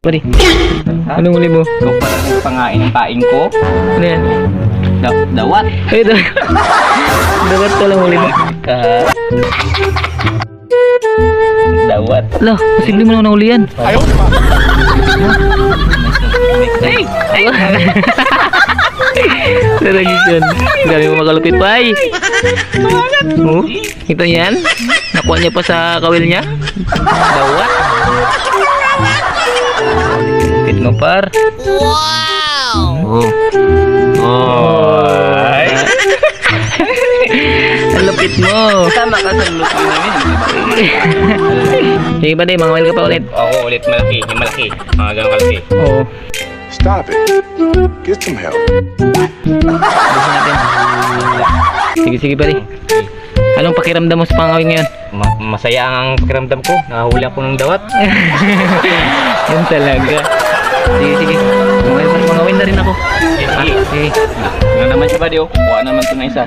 Pare, anong huli mo? Ikaw pa lang pangain ng paing ko. Ano yan? Dawat. Ay, dapat ko lang huli mo. Dawat. Ala, posible mo naman nahuli yan. Ayaw pa. Ay! Ay! Saragis yan. Grabe mo makalupit pa ay. Oh, ito yan. Nakuha niya pa sa kawil niya. Dawat. Lupit mo par. Wow. Oh. Ay! Ang lupit mo. Tama ka sa luto namin. Sige ba day, mangawil ka pa ulit. Oo, ulit malaki. Yung malaki. Mga ganun kalaki. Oo. Stop it. Get some help. Busin natin. Sige, sige pare. Anong pakiramdam mo sa pangawin ngayon? Masaya ang pakiramdam ko. Nakahuli ako ng dawat. Yun talaga. Sige, sige. Mangawin na rin ako. Sige. Sige. Ano naman siya ba, Dio? Kuha naman ito na isa.